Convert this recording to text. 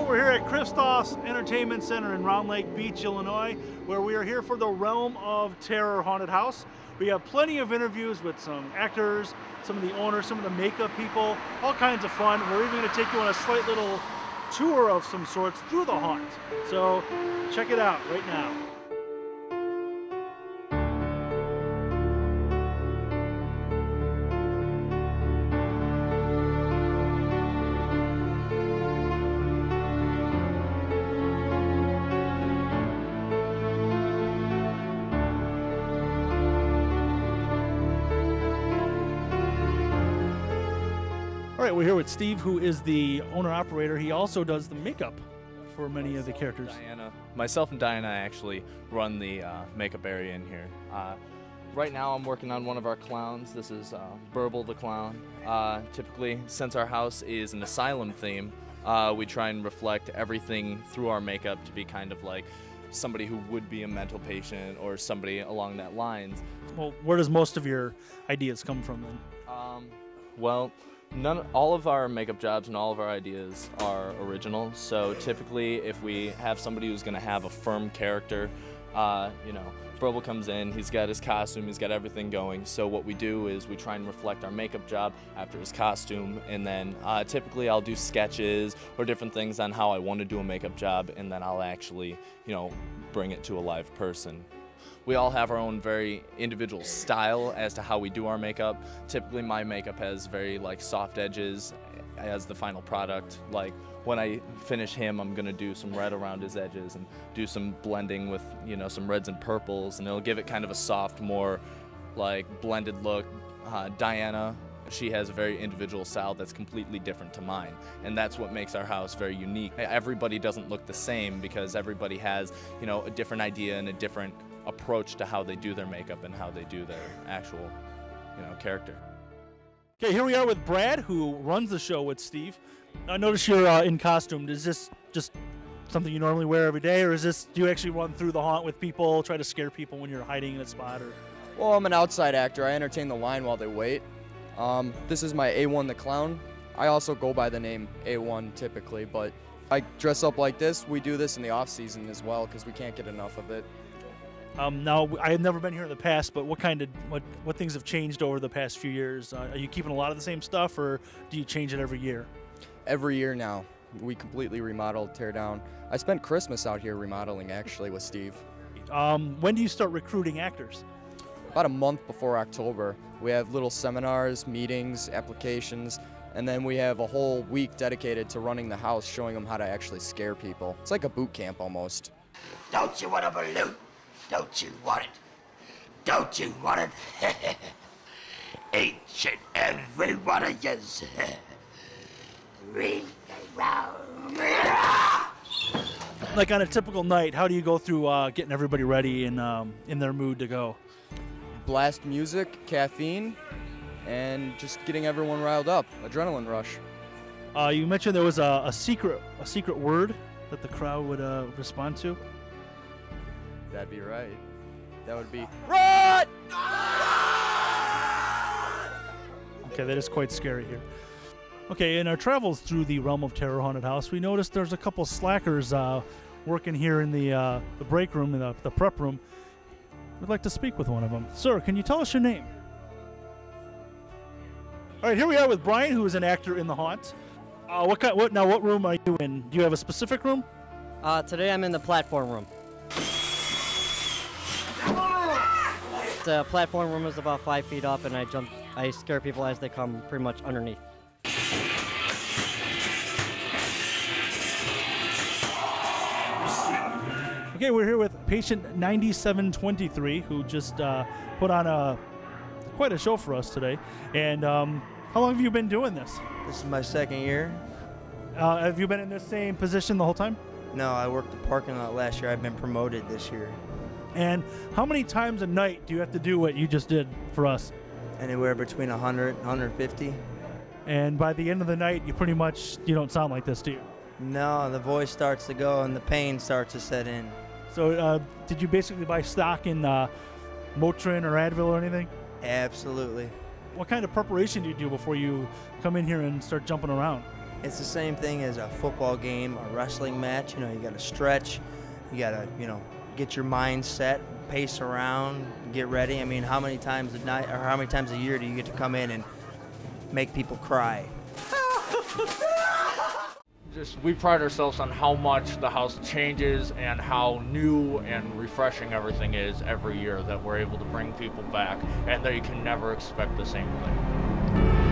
we're here at Christos Entertainment Center in Round Lake Beach, Illinois, where we are here for the Realm of Terror Haunted House. We have plenty of interviews with some actors, some of the owners, some of the makeup people, all kinds of fun. We're even going to take you on a slight little tour of some sorts through the haunt. So check it out right now. All right, we're here with Steve, who is the owner-operator. He also does the makeup for many of the characters. Diana. Myself and Diana actually run the makeup area in here. Right now I'm working on one of our clowns. This is Burble the Clown. Typically, since our house is an asylum theme, we try and reflect everything through our makeup to be kind of like somebody who would be a mental patient or somebody along that lines. Well, where does most of your ideas come from then? Well, all of our makeup jobs and all of our ideas are original. So typically, if we have somebody who's going to have a firm character, you know, Burble comes in, he's got his costume, he's got everything going. So what we do is we try and reflect our makeup job after his costume, and then typically I'll do sketches or different things on how I want to do a makeup job, and then I'll actually, you know, bring it to a live person. We all have our own very individual style as to how we do our makeup. Typically my makeup has very like soft edges as the final product. Like when I finish him, I'm gonna do some red around his edges and do some blending with, you know, some reds and purples, and it'll give it kind of a soft, more like blended look. Diana, she has a very individual style that's completely different to mine, and that's what makes our house very unique. Everybody doesn't look the same because everybody has, you know, a different idea and a different approach to how they do their makeup and how they do their actual, you know, character. Okay, here we are with Brad, who runs the show with Steve. I notice you're in costume. Is this just something you normally wear every day, or is this, do you actually run through the haunt with people, try to scare people when you're hiding in a spot? Or? Well, I'm an outside actor. I entertain the line while they wait. This is my A1 the Clown. I also go by the name A1 typically, but I dress up like this. We do this in the off season as well because we can't get enough of it. Now, I have never been here in the past, but what things have changed over the past few years? Are you keeping a lot of the same stuff, or do you change it every year? Every year now. We completely remodel, tear down. I spent Christmas out here remodeling actually with Steve. When do you start recruiting actors? About a month before October. We have little seminars, meetings, applications, and then we have a whole week dedicated to running the house, showing them how to actually scare people. It's like a boot camp almost. Don't you want a balloon? Don't you want it? Don't you want it? Each and every one of yous. Ring around. Like on a typical night, how do you go through getting everybody ready and in their mood to go? Blast music, caffeine, and just getting everyone riled up. Adrenaline rush. You mentioned there was a secret word that the crowd would respond to. That'd be right. That would be RUN! Okay, that is quite scary here. Okay, in our travels through the Realm of Terror Haunted House, we noticed there's a couple slackers working here in the break room, in the prep room. We'd like to speak with one of them. Sir, can you tell us your name? All right, here we are with Brian, who is an actor in the haunt. What room are you in? Do you have a specific room? Today I'm in the platform room. The platform room is about 5 feet up, and I scare people as they come pretty much underneath. Okay, we're here with patient 9723, who just put on quite a show for us today. And how long have you been doing this? This is my second year. Have you been in the same position the whole time? No, I worked the parking lot last year. I've been promoted this year. And how many times a night do you have to do what you just did for us? Anywhere between 100 and 150. And by the end of the night, you don't sound like this, do you? No, the voice starts to go and the pain starts to set in. So did you basically buy stock in Motrin or Advil or anything? Absolutely. What kind of preparation do you do before you come in here and start jumping around? It's the same thing as a football game, a wrestling match. You know, you got to stretch, you got to, you know, get your mind set, pace around, get ready. I mean, how many times a night or how many times a year do you get to come in and make people cry? We pride ourselves on how much the house changes and how new and refreshing everything is every year, that we're able to bring people back and that you can never expect the same thing.